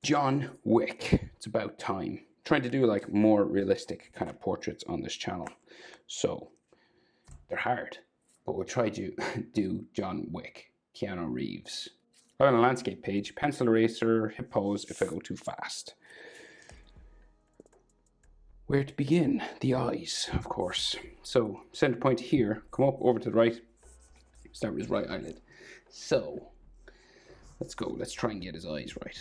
John Wick. It's about time. Trying to do like more realistic kind of portraits on this channel. So they're hard, but we'll try to do John Wick, Keanu Reeves. I'm on a landscape page, pencil eraser, hip pose if I go too fast. Where to begin? The eyes, of course. So center point here, come up over to the right, start with his right eyelid. So let's go, let's try and get his eyes right.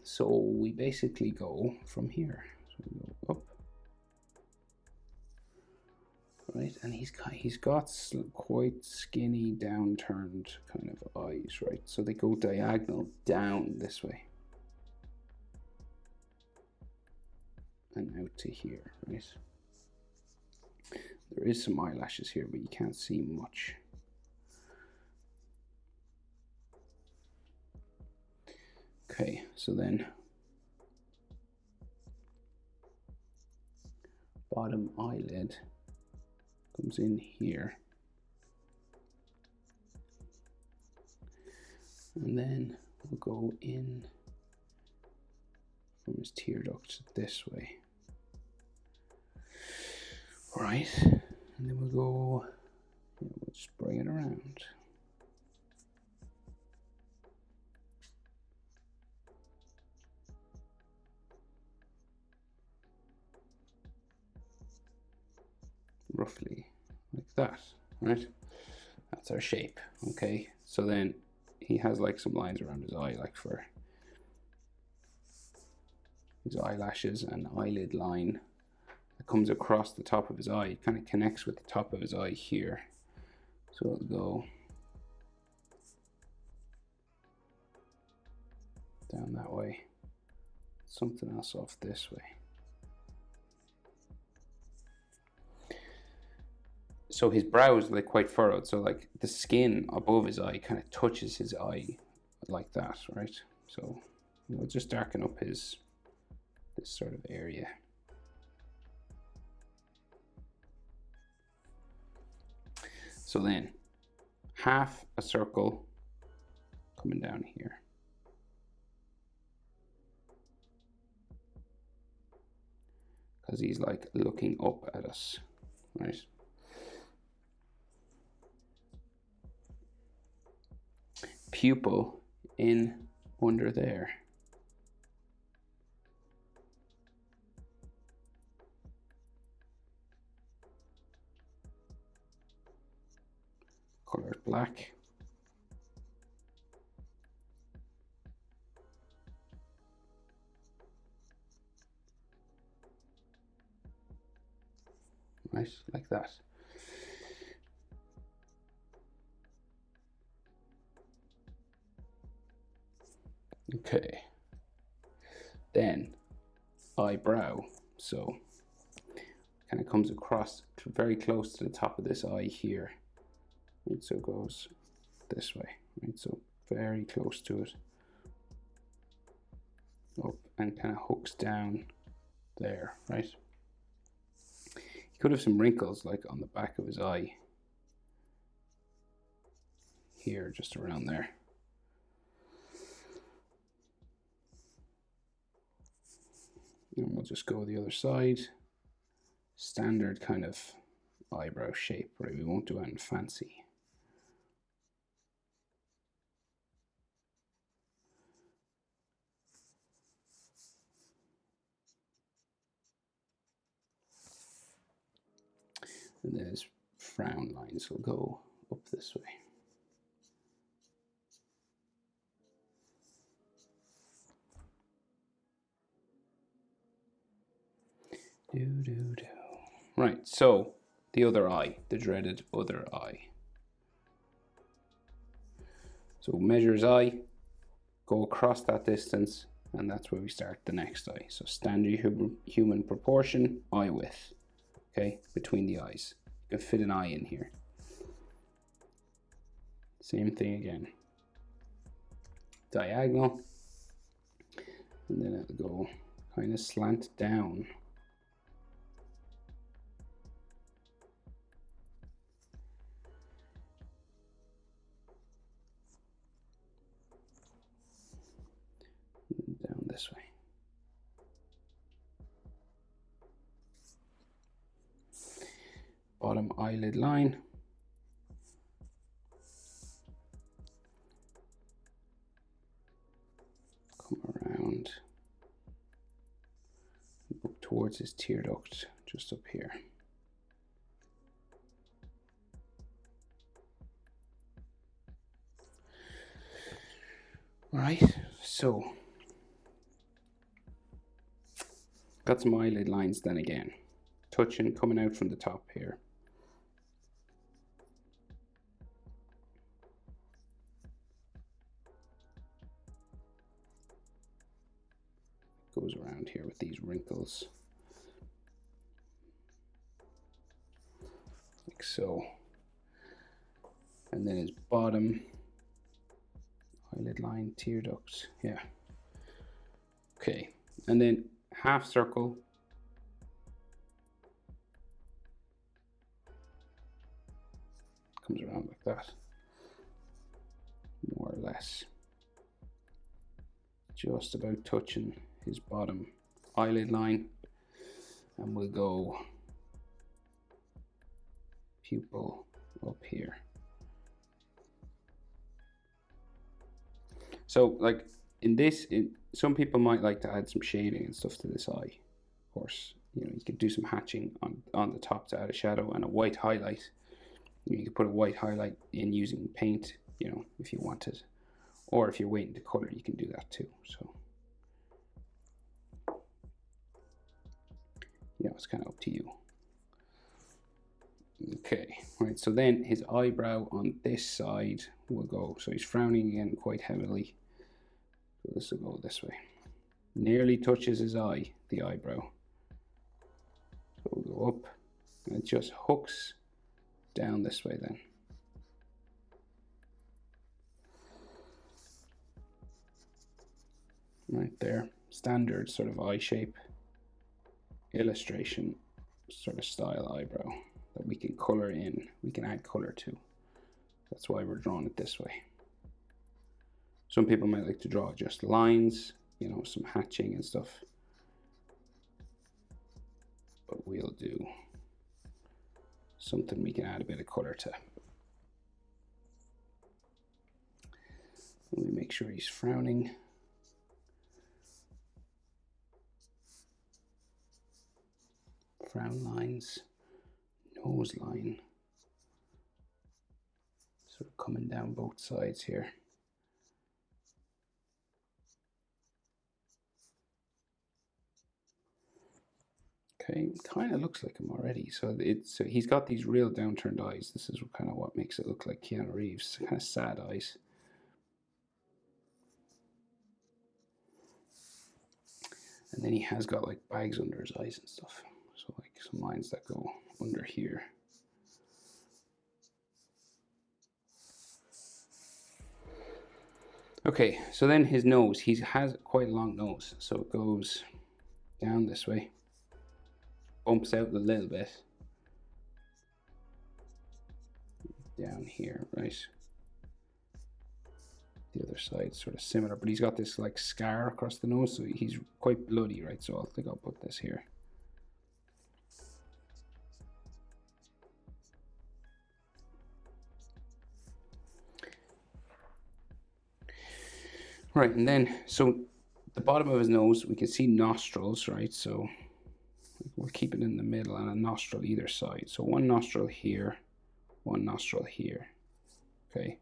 So we basically go from here. So we go up. Right, and he's got quite skinny, downturned kind of eyes, right? So they go diagonal down this way. And out to here, right? There is some eyelashes here, but you can't see much. Okay, so then bottom eyelid comes in here. And then we'll go in from his tear duct this way. Right, and then we'll go, we'll just bring it around. Roughly like that, right? That's our shape, okay? So then he has like some lines around his eye, like for his eyelashes and eyelid line that comes across the top of his eye. It kind of connects with the top of his eye here. So it'll go down that way. Something else off this way. So his brows are like quite furrowed, so like the skin above his eye kind of touches his eye like that, right? So we'll just darken up this sort of area. So then half a circle coming down here. Because he's like looking up at us, right? Pupil in under there. Color black. Right, like that. Okay, then eyebrow. So kind of comes across very close to the top of this eye here. Right, so it goes this way, right? So very close to it. Up and kind of hooks down there, right? He could have some wrinkles like on the back of his eye here, just around there. And we'll just go the other side. Standard kind of eyebrow shape, right? We won't do anything fancy. And then his frown lines will go up this way. Right, so the other eye, the dreaded other eye. So measure his eye, go across that distance, and that's where we start the next eye. So standard human proportion, eye width, okay, between the eyes. You can fit an eye in here. Same thing again. Diagonal, and then it'll go kind of slant down. Down this way. bottom eyelid line. Come around up towards his tear duct, just up here. Right, so got some eyelid lines then again, touching, coming out from the top here. Goes around here with these wrinkles, like so. And then his bottom eyelid line, tear ducts, yeah. Okay, and then half circle. Comes around like that, more or less. Just about touching his bottom eyelid line. And we'll go pupil up here. So like in this, some people might like to add some shading and stuff to this eye. Of course, you know, you could do some hatching on the top to add a shadow and a white highlight. You could put a white highlight in using paint, you know, if you wanted. Or if you're waiting to color, you can do that too. So, you know, it's kind of up to you. Okay, right, so then his eyebrow on this side will go, so he's frowning again quite heavily. So this will go this way. Nearly touches his eye, the eyebrow. So we'll go up, and it just hooks down this way then. Right there, standard sort of eye shape, illustration sort of style eyebrow that we can color in, we can add color to. That's why we're drawing it this way. Some people might like to draw just lines, you know, some hatching and stuff. But we'll do something we can add a bit of color to. Let me make sure he's frowning. Frown lines, nose line, sort of coming down both sides here. Okay, kind of looks like him already. So he's got these real downturned eyes. This is kind of what makes it look like Keanu Reeves, kind of sad eyes. And then he has got like bags under his eyes and stuff. So like some lines that go under here. Okay, so then his nose, he has quite a long nose. So it goes down this way, bumps out a little bit. Down here, right? The other side sort of similar, but he's got this like scar across the nose, so he's quite bloody, right? So I think I'll put this here. Right, and then, so the bottom of his nose, we can see nostrils, right? So we'll keep it in the middle and a nostril either side. So one nostril here, one nostril here, okay?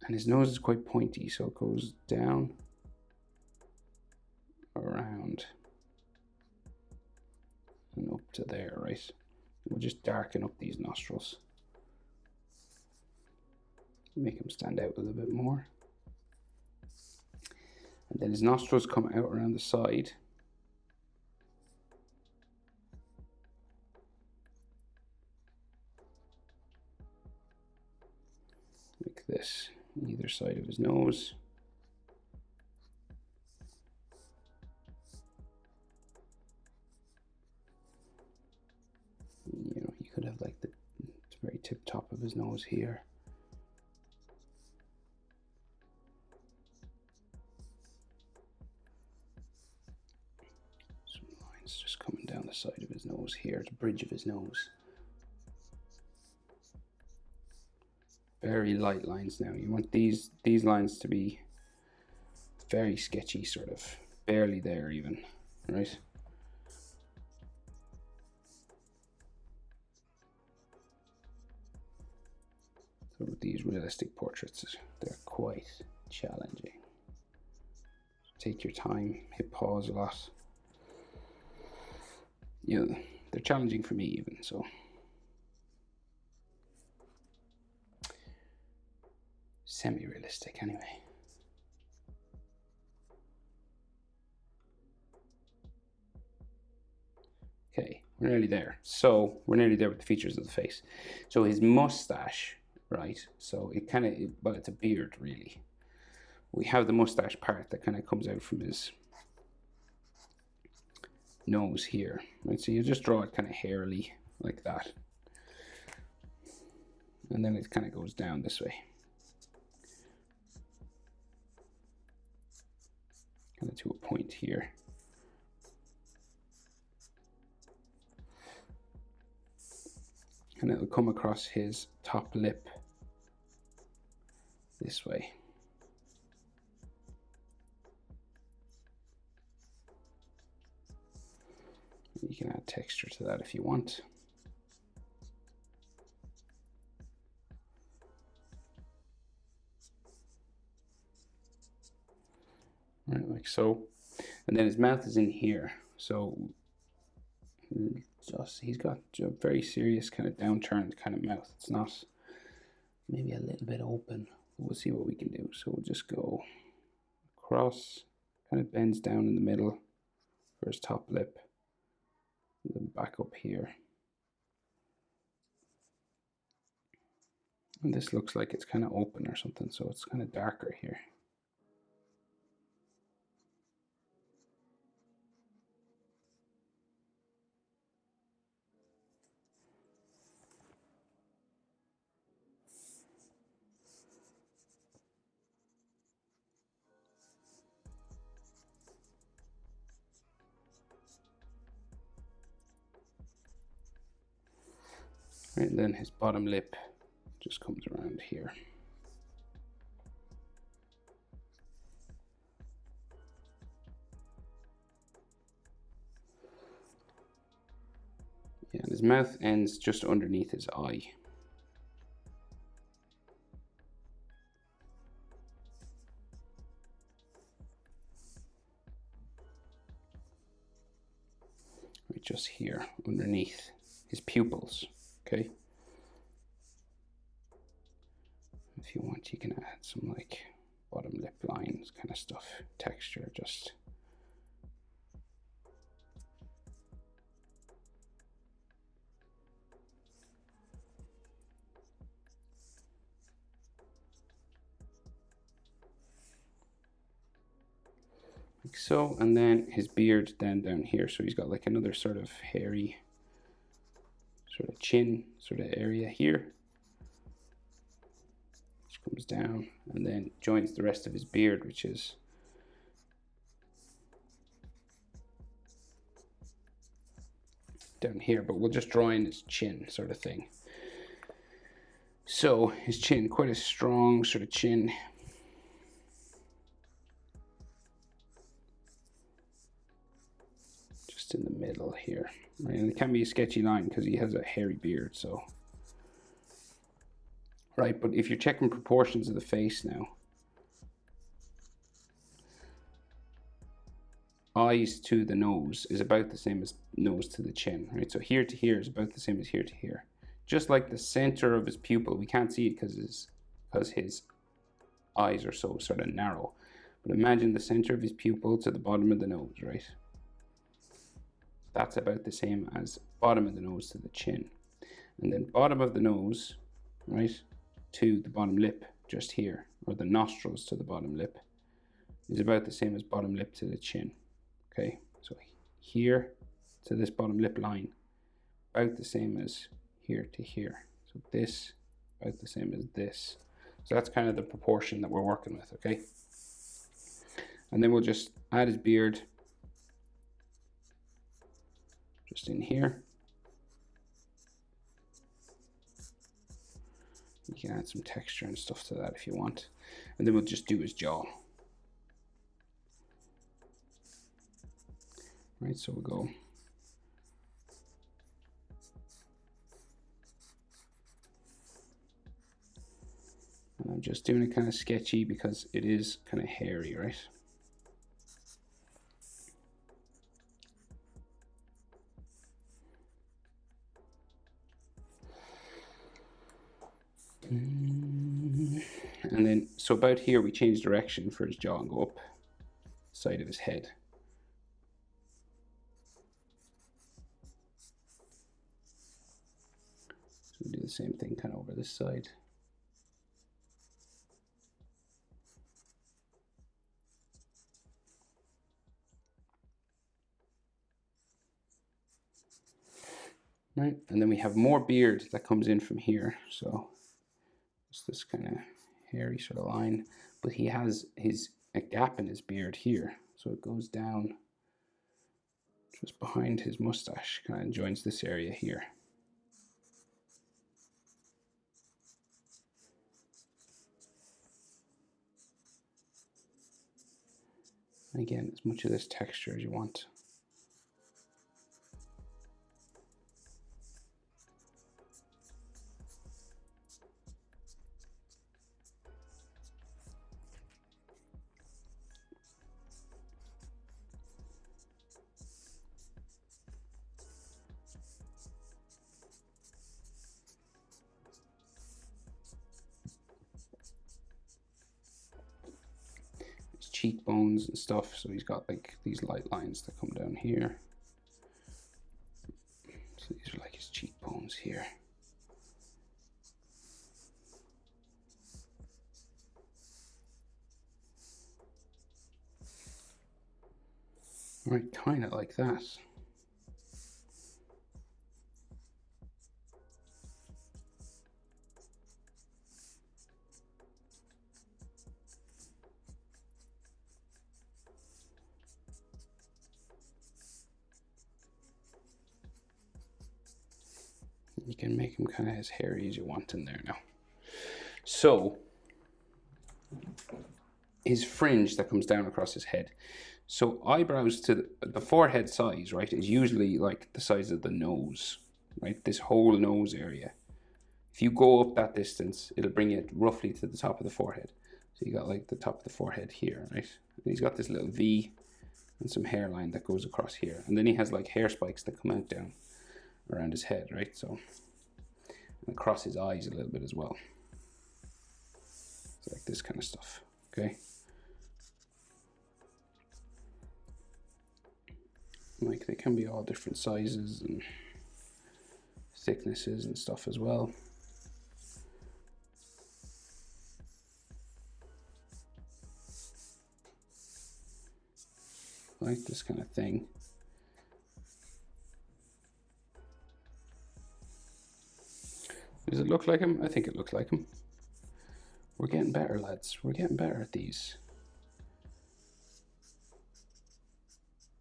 And his nose is quite pointy, so it goes down, around, and up to there, right? We'll just darken up these nostrils. Make them stand out a little bit more. And then his nostrils come out around the side. Like this, either side of his nose. You know, you could have like the very tip top of his nose here. Just coming down the side of his nose here, the bridge of his nose. Very light lines now. You want these lines to be very sketchy, sort of barely there even, right? So with these realistic portraits, they're quite challenging. Take your time, hit pause a lot. You know, they're challenging for me even, so. Semi-realistic anyway. Okay, we're nearly there. So we're nearly there with the features of the face. So his mustache, right? So it kind of, well, it's a beard really. We have the mustache part that kind of comes out from his nose here, right? So you just draw it kind of hairily like that. And then it kind of goes down this way. Kind of to a point here. And it'll come across his top lip this way. You can add texture to that if you want. Right, like so. And then his mouth is in here. So he's got a very serious kind of downturned kind of mouth. It's not maybe a little bit open. We'll see what we can do. So we'll just go across, kind of bends down in the middle for his top lip. And then back up here. And this looks like it's kind of open or something, so it's kind of darker here. Right, and then his bottom lip just comes around here. Yeah, and his mouth ends just underneath his eye. Right, just here underneath his pupils. Okay. If you want, you can add some like bottom lip lines kind of stuff, texture, just. Like so, and then his beard then down here. So he's got like another sort of hairy sort of chin sort of area here. Which comes down and then joins the rest of his beard, which is down here, but we'll just draw in his chin sort of thing. So his chin, quite a strong sort of chin. Just in the middle here. Right? And it can be a sketchy line because he has a hairy beard, so. Right, but if you're checking proportions of the face now, eyes to the nose is about the same as nose to the chin, right? So here to here is about the same as here to here. Just like the center of his pupil, we can't see it because his eyes are so sort of narrow. But imagine the center of his pupil to the bottom of the nose, right? That's about the same as bottom of the nose to the chin. And then bottom of the nose, right, to the bottom lip just here, or the nostrils to the bottom lip, is about the same as bottom lip to the chin. Okay, so here to this bottom lip line, about the same as here to here. So this, about the same as this. So that's kind of the proportion that we're working with, okay? And then we'll just add his beard. just in here. You can add some texture and stuff to that if you want. And then we'll just do his jaw. Right, so we'll go and I'm just doing it kind of sketchy because it is kind of hairy, right? And then, so about here, we change direction for his jaw and go up side of his head. So we do the same thing kind of over this side. Right, and then we have more beard that comes in from here. So it's this kind of hairy sort of line, but he has a gap in his beard here, so it goes down just behind his mustache, kind of joins this area here. And again, as much of this texture as you want. Cheekbones and stuff, so he's got like these light lines that come down here. So these are like his cheekbones here. Right, kind of like that. You can make him kind of as hairy as you want in there now. So his fringe that comes down across his head. So eyebrows to the forehead size, right, is usually like the size of the nose, right? This whole nose area. If you go up that distance, it'll bring it roughly to the top of the forehead. So you got like the top of the forehead here, right? And he's got this little V and some hairline that goes across here. And then he has like hair spikes that come out down around his head, right? So, and across his eyes a little bit as well. So like this kind of stuff, okay? Like they can be all different sizes and thicknesses and stuff as well. Like this kind of thing. Does it look like him? I think it looks like him. We're getting better, lads. We're getting better at these.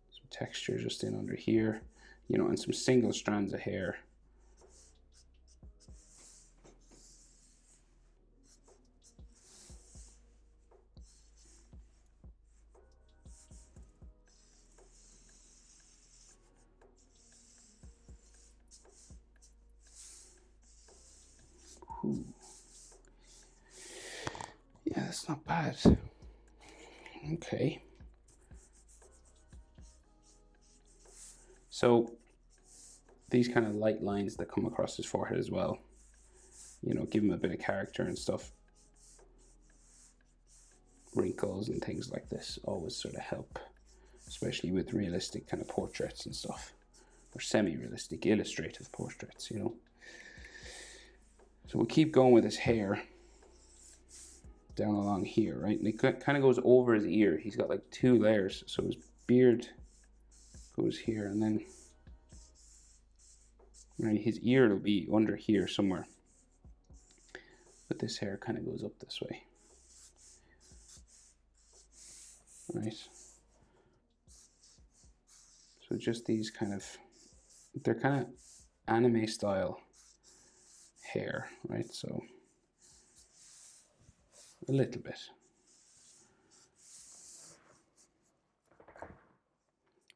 Some texture just in under here, you know, and some single strands of hair. Ooh. Yeah, that's not bad. Okay. So these kind of light lines that come across his forehead as well, you know, give him a bit of character and stuff. Wrinkles and things like this always sort of help, especially with realistic kind of portraits and stuff, or semi-realistic illustrative portraits, you know. So we'll keep going with his hair down along here, right? And it kind of goes over his ear. He's got like two layers, so his beard goes here, and then right, his ear will be under here somewhere. But this hair kind of goes up this way. Right. So just these kind of they're kind of anime style hair, right? So a little bit.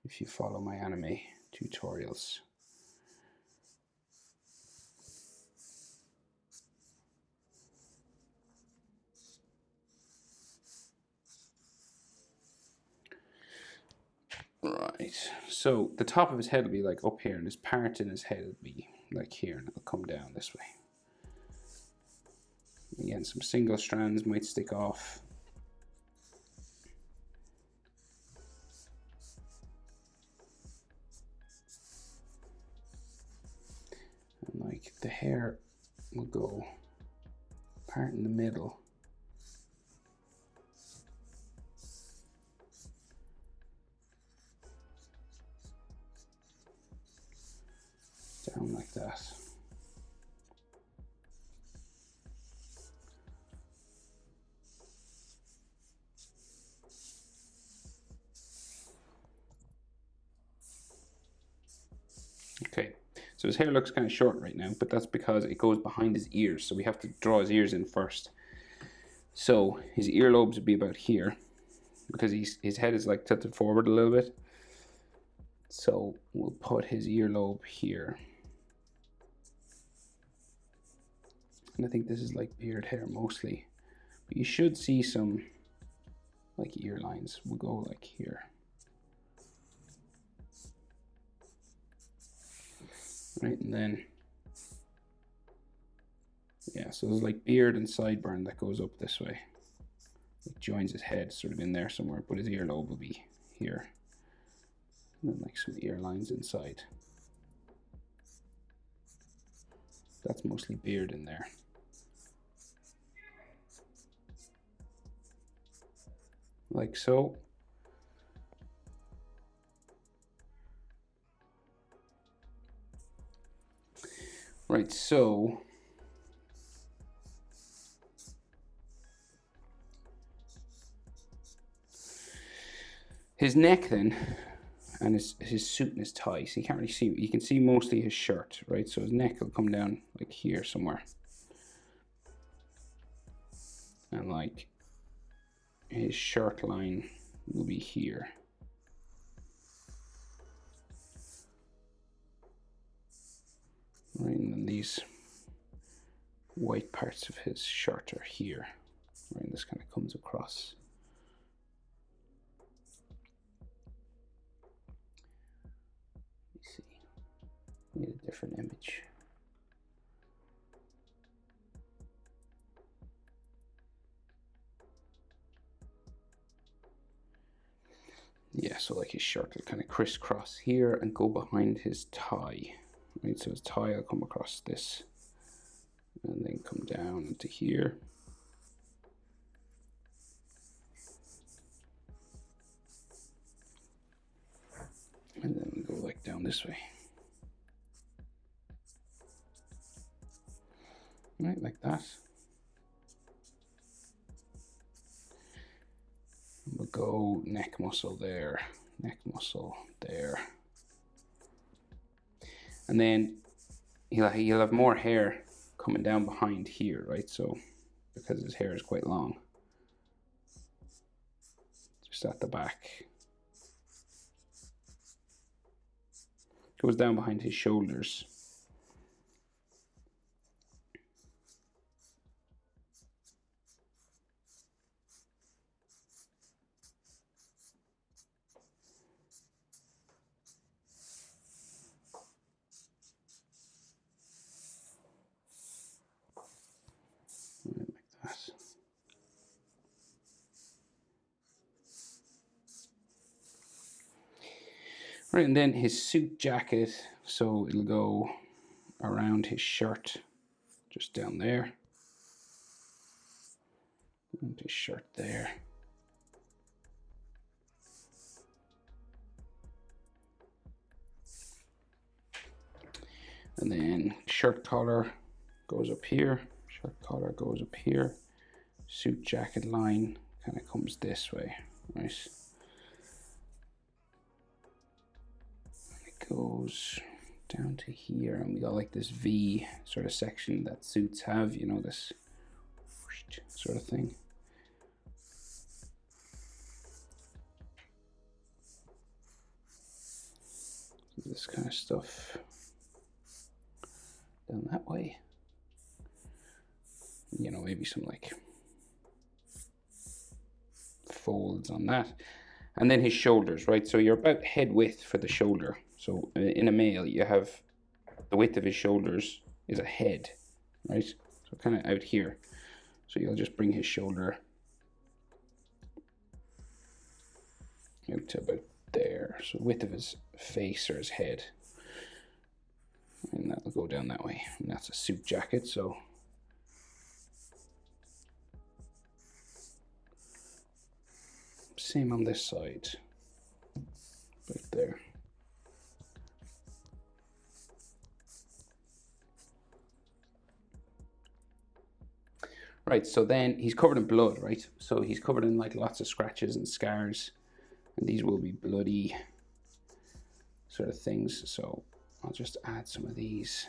If you follow my anime tutorials. Right, so the top of his head will be like up here, and this part in his head will be like here, and it'll come down this way. Again, some single strands might stick off. And like the hair will go part in the middle. Down like that. Okay, so his hair looks kind of short right now, but that's because it goes behind his ears, so we have to draw his ears in first. So his earlobes would be about here, because his head is like tilted forward a little bit. So we'll put his earlobe here. And I think this is like beard hair mostly, but you should see some like ear lines. We'll go like here. Right, and then yeah, so there's like beard and sideburn that goes up this way. It joins his head sort of in there somewhere, but his earlobe will be here. And then like some ear lines inside. That's mostly beard in there. Like so. Right, so his neck then, and his suit and his tie, so you can't really see, you can see mostly his shirt, right? So his neck will come down like here somewhere. And like his shirt line will be here. Right, and then these white parts of his shirt are here. Right, and this kind of comes across. Let me see. Need a different image. Yeah, so like his shirt will kind of crisscross here and go behind his tie. Right, so his tie will come across this and then come down into here. And then we go like down this way. Right, like that. We'll go neck muscle there, neck muscle there. And then he'll have more hair coming down behind here, right? So because his hair is quite long, just at the back. Goes down behind his shoulders. Like that. Right, and then his suit jacket, so it'll go around his shirt, just down there. And his shirt there. And then shirt collar goes up here, shirt collar goes up here, suit jacket line kind of comes this way, right? It goes down to here, and we got like this V sort of section that suits have, you know, this sort of thing. This kind of stuff down that way. You know, maybe some like folds on that. And then his shoulders, right? So you're about head width for the shoulder. So in a male, you have the width of his shoulders is a head, right? So kind of out here. So you'll just bring his shoulder out to about there. So width of his face or his head. And that'll go down that way. And that's a suit jacket, so same on this side, right there. Right, so then he's covered in blood, right? So he's covered in like lots of scratches and scars, and these will be bloody sort of things. So I'll just add some of these.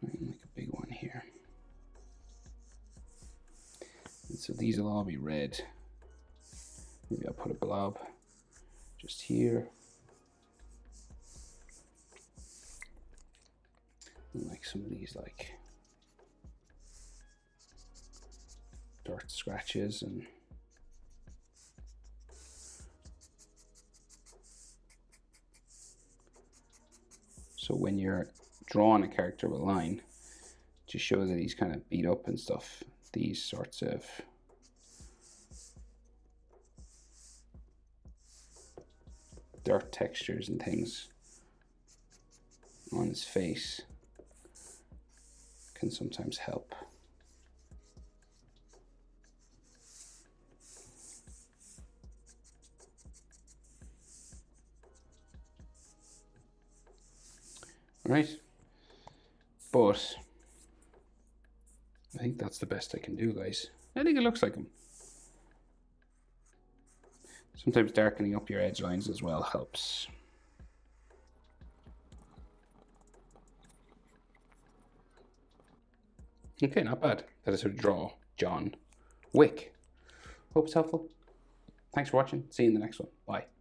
Make a big one here. And so these will all be red. Maybe I'll put a blob just here. And like some of these like dirt scratches and so when you're drawing a character with a line to show that he's kind of beat up and stuff, these sorts of dirt textures and things on his face can sometimes help. Right, but I think that's the best I can do, guys. I think it looks like him. Sometimes darkening up your edge lines as well helps. Okay, not bad. That is how to draw John Wick. Hope it's helpful. Thanks for watching. See you in the next one. Bye.